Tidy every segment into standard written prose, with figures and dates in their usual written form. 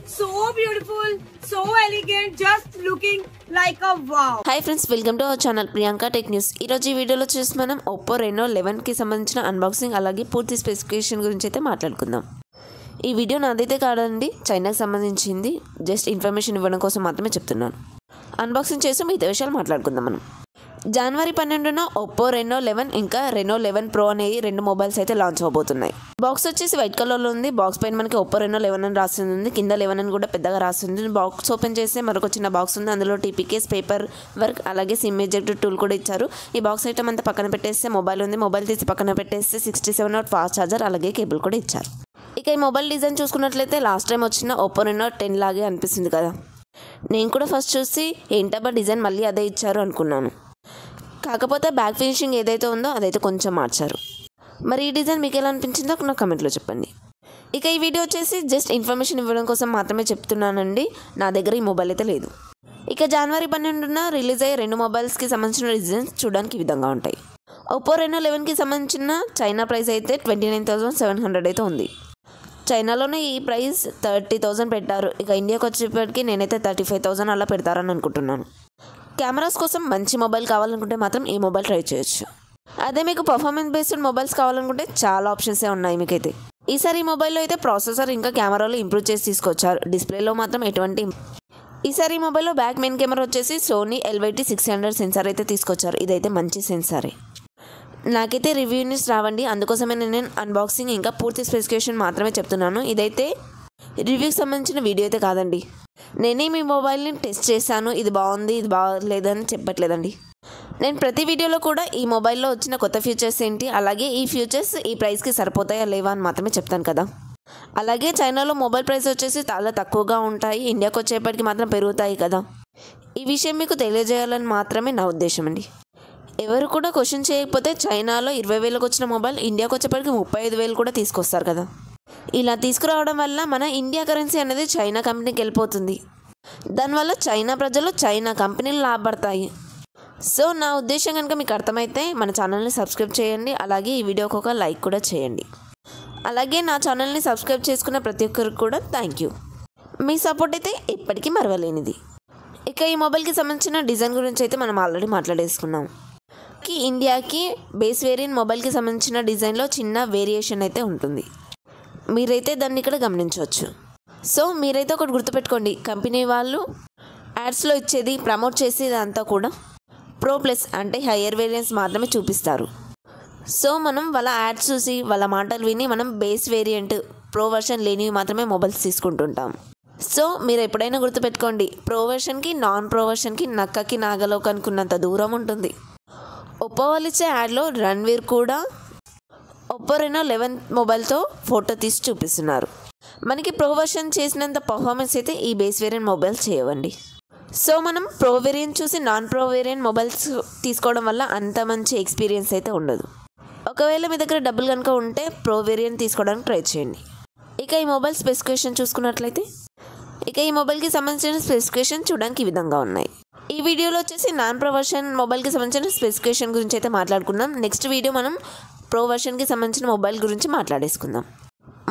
So beautiful, so elegant, just looking like a wow. Hi friends, welcome to our channel Priyanka Tech News. ఈ రోజు ఈ వీడియోలో చూసి మనం Oppo Reno 11 కి సంబంధించిన అన్బాక్సింగ్ అలాగే పూర్తి స్పెసిఫికేషన్ గురించి అయితే మాట్లాడుకుందాం. ఈ వీడియో నాదైతే కాదండి, చైనాకి సంబంధించింది. జస్ట్ ఇన్ఫర్మేషన్ ఇవ్వడం కోసం మాత్రమే చెప్తున్నాను. అన్బాక్సింగ్ చేసి మిగతా విషయాలు మాట్లాడుకుందాం మనం. జనవరి 12న Oppo Reno 11 ఇంకా Reno 11 Pro అనే రెండు మొబైల్స్ అయితే లాంచ్ అవబోతున్నాయి. బాక్స్ వచ్చేసి వైట్ కలర్లో ఉంది. బాక్స్ పైన మనకి Oppo Reno 11 అని రాస్తుంది, కింద 11 అని కూడా పెద్దగా రాస్తుంది. బాక్స్ ఓపెన్ చేస్తే మరొక చిన్న బాక్స్ ఉంది, అందులో టీపీకేస్, పేపర్ వర్క్ అలాగే సిమ్ ఎజెక్ట్ టూల్ కూడా ఇచ్చారు. ఈ బాక్స్ ఐటమ్ అంతా పక్కన పెట్టేస్తే మొబైల్ ఉంది, మొబైల్ తీసి పక్కన పెట్టేస్తే 67W ఫాస్ట్ ఛార్జర్ అలాగే కేబుల్ కూడా ఇచ్చారు. ఇక ఈ మొబైల్ డిజైన్ చూసుకున్నట్లయితే లాస్ట్ టైం వచ్చిన Oppo Reno 10 లాగే అనిపిస్తుంది కదా. నేను కూడా ఫస్ట్ చూసి ఏంటబ్బా డిజైన్ మళ్ళీ అదే ఇచ్చారు అనుకున్నాను. కాకపోతే బ్యాక్ ఫినిషింగ్ ఏదైతే ఉందో అదైతే కొంచెం మార్చారు. మరి ఈ డిజైన్ మీకు ఎలా అనిపించిందో నా కమెంట్లో చెప్పండి. ఇక ఈ వీడియో వచ్చేసి జస్ట్ ఇన్ఫర్మేషన్ ఇవ్వడం కోసం మాత్రమే చెప్తున్నానండి. నా దగ్గర ఈ మొబైల్ అయితే లేదు. ఇక జనవరి 12న రిలీజ్ అయ్యే రెండు మొబైల్స్కి సంబంధించిన డిజైన్స్ చూడడానికి ఈ విధంగా ఉంటాయి. Oppo Reno 11కి సంబంధించిన చైనా ప్రైస్ అయితే 29,700 అయితే ఉంది. చైనాలోనే ఈ ప్రైస్ 30,000 పెట్టారు. ఇక ఇండియాకి వచ్చేప్పటికి నేనైతే 35,000 అలా పెడతారని అనుకుంటున్నాను. కెమెరాస్ కోసం మంచి మొబైల్ కావాలనుకుంటే మాత్రం ఈ మొబైల్ ట్రై చేయొచ్చు. అదే మీకు పర్ఫార్మెన్స్ బేస్డ్ మొబైల్స్ కావాలనుకుంటే చాలా ఆప్షన్సే ఉన్నాయి మీకైతే. ఈసారి ఈ మొబైల్లో అయితే ప్రాసెసర్ ఇంకా కెమెరాలో ఇంప్రూవ్ చేసి తీసుకొచ్చారు. డిస్ప్లేలో మాత్రం ఈసారి ఈ మొబైల్లో బ్యాక్ మెయిన్ కెమెరా వచ్చేసి Sony LYT600 సెన్సార్ అయితే తీసుకొచ్చారు. ఇదైతే మంచి సెన్సారే. నాకైతే రివ్యూ న్యూస్ రావండి, అందుకోసమే నేను అన్బాక్సింగ్ ఇంకా పూర్తి స్పెసిఫికేషన్ మాత్రమే చెప్తున్నాను. ఇదైతే రివ్యూకి సంబంధించిన వీడియో అయితే కాదండి. నేనే మీ మొబైల్ని టెస్ట్ చేశాను, ఇది బాగుంది ఇది బాగలేదని చెప్పట్లేదండి. నేను ప్రతి వీడియోలో కూడా ఈ మొబైల్లో వచ్చిన కొత్త ఫీచర్స్ ఏంటి, అలాగే ఈ ఫీచర్స్ ఈ ప్రైస్కి సరిపోతాయా లేవా అని మాత్రమే చెప్తాను కదా. అలాగే చైనాలో మొబైల్ ప్రైస్ వచ్చేసి చాలా తక్కువగా ఉంటాయి, ఇండియాకి వచ్చేప్పటికి మాత్రం పెరుగుతాయి కదా. ఈ విషయం మీకు తెలియజేయాలని మాత్రమే నా ఉద్దేశం అండి. ఎవరు కూడా క్వశ్చన్ చేయకపోతే చైనాలో 20,000కి వచ్చిన మొబైల్ ఇండియాకి వచ్చేప్పటికి 35,000 కూడా తీసుకొస్తారు కదా. ఇలా తీసుకురావడం వల్ల మన ఇండియా కరెన్సీ అనేది చైనా కంపెనీకి వెళ్ళిపోతుంది. దానివల్ల చైనా ప్రజలు చైనా కంపెనీలు లాభపడతాయి. సో నా ఉద్దేశం కనుక మీకు అర్థమైతే మన ఛానల్ని సబ్స్క్రైబ్ చేయండి, అలాగే ఈ వీడియోకి ఒక లైక్ కూడా చేయండి. అలాగే నా ఛానల్ని సబ్స్క్రైబ్ చేసుకున్న ప్రతి ఒక్కరికి కూడా థ్యాంక్ యూ. మీ సపోర్ట్ అయితే ఎప్పటికీ మరవలేనిది. ఇక ఈ మొబైల్కి సంబంధించిన డిజైన్ గురించి అయితే మనం ఆల్రెడీ మాట్లాడేసుకున్నాం. ఇండియాకి బేస్ వేరియంట్ మొబైల్కి సంబంధించిన డిజైన్లో చిన్న వేరియేషన్ అయితే ఉంటుంది. మీరైతే దాన్ని ఇక్కడ గమనించవచ్చు. సో మీరైతే ఒకటి గుర్తుపెట్టుకోండి, కంపెనీ వాళ్ళు యాడ్స్లో ఇచ్చేది ప్రమోట్ చేసేది అంతా కూడా ప్రో ప్లస్ అంటే హయ్యర్ వేరియంట్స్ మాత్రమే చూపిస్తారు. సో మనం వాళ్ళ యాడ్స్ చూసి వాళ్ళ మాటలు విని మనం బేస్ వేరియంట్ ప్రో వర్షన్ లేనివి మాత్రమే మొబైల్స్ తీసుకుంటుంటాం. సో మీరు ఎప్పుడైనా గుర్తుపెట్టుకోండి, ప్రో వర్షన్కి నాన్ ప్రో వర్షన్కి నక్కకి నాగలోకి అనుకున్నంత దూరం ఉంటుంది. Oppo వాళ్ళు ఇచ్చే యాడ్లో రణ్వీర్ కూడా Oppo Reno 11 మొబైల్తో ఫోటో తీసి చూపిస్తున్నారు. మనకి ప్రో వర్షన్ చేసినంత పర్ఫార్మెన్స్ అయితే ఈ బేస్ వేరియంట్ మొబైల్స్ చేయవండి. సో మనం ప్రో వేరియంట్ చూసి నాన్ ప్రో వేరియంట్ మొబైల్స్ తీసుకోవడం వల్ల అంత మంచి ఎక్స్పీరియన్స్ అయితే ఉండదు. ఒకవేళ మీ దగ్గర డబ్బులు కనుక ఉంటే ప్రో వేరియంట్ తీసుకోవడానికి ట్రై చేయండి. ఇక ఈ మొబైల్ స్పెసిఫికేషన్ చూసుకున్నట్లయితే ఇక ఈ మొబైల్కి సంబంధించిన స్పెసిఫికేషన్ చూడడానికి ఈ విధంగా ఉన్నాయి. ఈ వీడియోలో వచ్చేసి నాన్ ప్రో వర్షన్ మొబైల్కి సంబంధించిన స్పెసిఫికేషన్ గురించి అయితే మాట్లాడుకుందాం. నెక్స్ట్ వీడియో మనం ప్రో వర్షన్కి సంబంధించిన మొబైల్ గురించి మాట్లాడేసుకుందాం.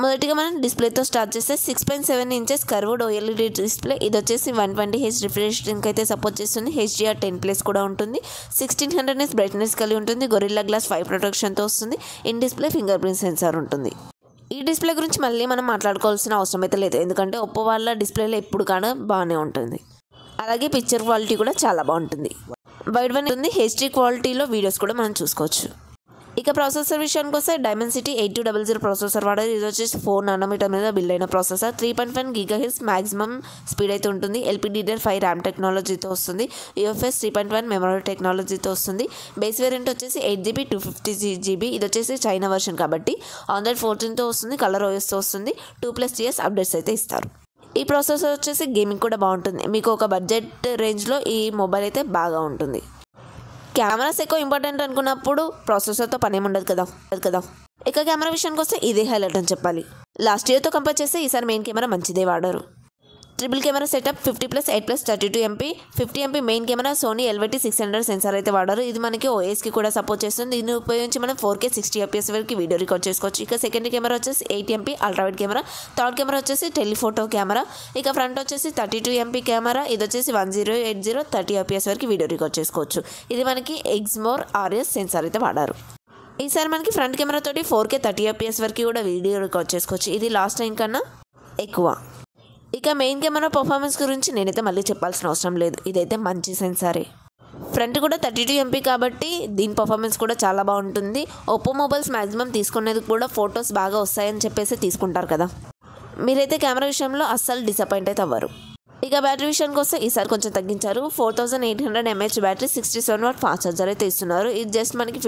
మొదటిగా మనం డిస్ప్లేతో స్టార్ట్ చేస్తే 6.7 ఇంచెస్ కర్వ్డ్ OLED డిస్ప్లే. ఇది వచ్చేసి 120Hz రిఫ్రెష్కి అయితే సపోర్ట్ చేస్తుంది. HDR10+ కూడా ఉంటుంది. 1600 nits బ్రైట్నెస్ కలిగి ఉంటుంది. గొరిల్లా గ్లాస్ 5 ప్రొటెక్షన్తో వస్తుంది. In display finger print censor ఉంటుంది. ఈ డిస్ప్లే గురించి మళ్ళీ మనం మాట్లాడుకోవాల్సిన అవసరం అయితే లేదు, ఎందుకంటే Oppo వాళ్ళ డిస్ప్లేలో ఎప్పుడు కానీ బాగానే ఉంటుంది. అలాగే పిక్చర్ క్వాలిటీ కూడా చాలా బాగుంటుంది. వైడ్ వన్ ఉంది. HD క్వాలిటీలో వీడియోస్ కూడా మనం చూసుకోవచ్చు. ఇక ప్రాసెసర్ విషయానికి వస్తే Dimensity 8200 ప్రాసెసర్ వాడారు. ఇది వచ్చేసి 4nm మీద బిల్డ్ అయిన ప్రాసెసర్. 3.5 GHz మ్యాక్సిమం స్పీడ్ అయితే ఉంటుంది. LPDDR5 ర్యామ్ టెక్నాలజీతో వస్తుంది. UFS 3.1 మెమరీ టెక్నాలజీతో వస్తుంది. బేస్ వేరియంట్ వచ్చేసి 8GB 256GB. ఇది వచ్చేసి చైనా వర్షన్ కాబట్టి Android 14తో వస్తుంది. కలర్ OSతో వస్తుంది. 2+years అప్డేట్స్ అయితే ఇస్తారు. ఈ ప్రాసెసర్ వచ్చేసి గేమింగ్ కూడా బాగుంటుంది. మీకు ఒక బడ్జెట్ రేంజ్లో ఈ మొబైల్ అయితే బాగా ఉంటుంది. కెమెరాస్ ఎక్కువ ఇంపార్టెంట్ అనుకున్నప్పుడు ప్రాసెసర్తో పని ఏమి ఉండదు కదా. ఇక కెమెరా విషయానికి వస్తే ఇదే హైలైట్ అని చెప్పాలి. లాస్ట్ ఇయర్తో కంపేర్ చేస్తే ఈసారి మెయిన్ కెమెరా మంచిదే వాడారు. Triple camera setup 50+8+32MP 50MP main camera Sony LVT 600 sensor అయితే వాడారు. ఇది మనకి OSకి కూడా సపోర్ట్ చేస్తుంది. దీన్ని ఉపయోగించి మనం 4K 60fps వరకు వీడియో రికార్డ్ చేసుకోవచ్చు. ఇక సెకండ్ కెమెరా వచ్చేసి 8MP ultrawide camera, third camera వచ్చేసి టెలిఫోటో కెమెరా, ఇక ఫ్రంట్ వచ్చేసి 32MP కెమెరా, ఇది వచ్చేసి 1080 30fps వరకు వీడియో రికార్డ్ చేసుకోవచ్చు. ఇది మనకి ఎగ్జ్మోర్ RS సెన్సార్ అయితే వాడారు. ఈసారి మనకి ఫ్రంట్ కెమెరా తోటి 4K 30fps వరకు కూడా వీడియో రికార్డ్ చేసుకోవచ్చు. ఇది లాస్ట్ టైం కన్నా ఎక్కువ. ఇక మెయిన్ కెమెరా పర్ఫార్మెన్స్ గురించి నేనైతే మళ్ళీ చెప్పాల్సిన అవసరం లేదు. ఇదైతే మంచి సెన్సారే. ఫ్రంట్ కూడా 32MP కాబట్టి దీని పర్ఫార్మెన్స్ కూడా చాలా బాగుంటుంది. ఒప్పో మొబైల్స్ మ్యాక్సిమం తీసుకునేది కూడా ఫొటోస్ బాగా వస్తాయని చెప్పేసి తీసుకుంటారు కదా. మీరైతే కెమెరా విషయంలో అస్సలు డిసప్పాయింట్ అయితే అవ్వరు. ఇక బ్యాటరీ విషయానికి వస్తే ఈసారి కొంచెం తగ్గించారు. 4800 mAh battery, 67W fast charger అయితే ఇస్తున్నారు. ఇది జస్ట్ మనకి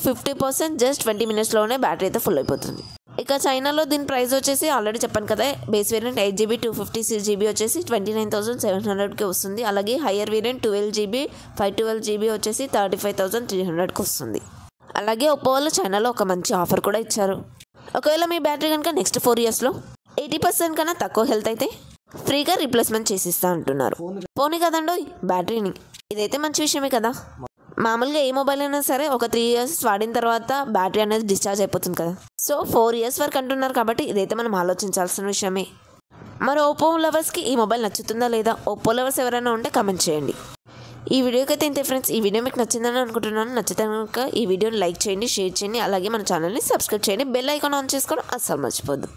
50% జస్ట్ 20 minutesలోనే బ్యాటరీ అయితే ఫుల్ అయిపోతుంది. ఇక చైనాలో దీని ప్రైస్ వచ్చేసి ఆల్రెడీ చెప్పాను కదా, బేస్ వేరియంట్ 8GB 256GB వచ్చేసి 29,700కి వస్తుంది. అలాగే హయ్యర్ వేరియంట్ 12GB 512GB వచ్చేసి 35,300కి వస్తుంది. అలాగే ఒప్పో వాళ్ళు చైనాలో ఒక మంచి ఆఫర్ కూడా ఇచ్చారు. ఒకవేళ మీ బ్యాటరీ కనుక నెక్స్ట్ 4 yearsలో 80% కన్నా తక్కువ హెల్త్ అయితే ఫ్రీగా రీప్లేస్మెంట్ చేసిస్తా అంటున్నారు. పోనీ కదండో బ్యాటరీని. ఇదైతే మంచి విషయమే కదా. మామూలుగా ఏ మొబైల్ అయినా సరే ఒక 3 years వాడిన తర్వాత బ్యాటరీ అనేది డిశ్చార్జ్ అయిపోతుంది కదా. సో 4 years వరకు అంటున్నారు కాబట్టి ఇదైతే మనం ఆలోచించాల్సిన విషయమే. మరి ఒప్పో లవర్స్కి ఈ మొబైల్ నచ్చుతుందా లేదా? ఒప్పో లవర్స్ ఎవరైనా ఉంటే కమెంట్ చేయండి. ఈ వీడియోకి అయితే ఇంతే ఫ్రెండ్స్. ఈ వీడియో మీకు నచ్చిందని అనుకుంటున్నాను. నచ్చితే కనుక ఈ వీడియోని లైక్ చేయండి, షేర్ చేయండి, అలాగే మన ఛానల్ని సబ్స్క్రైబ్ చేయండి. బెల్ ఐకాన్ ఆన్ చేసుకోవడం అస్సలు మర్చిపోద్దు.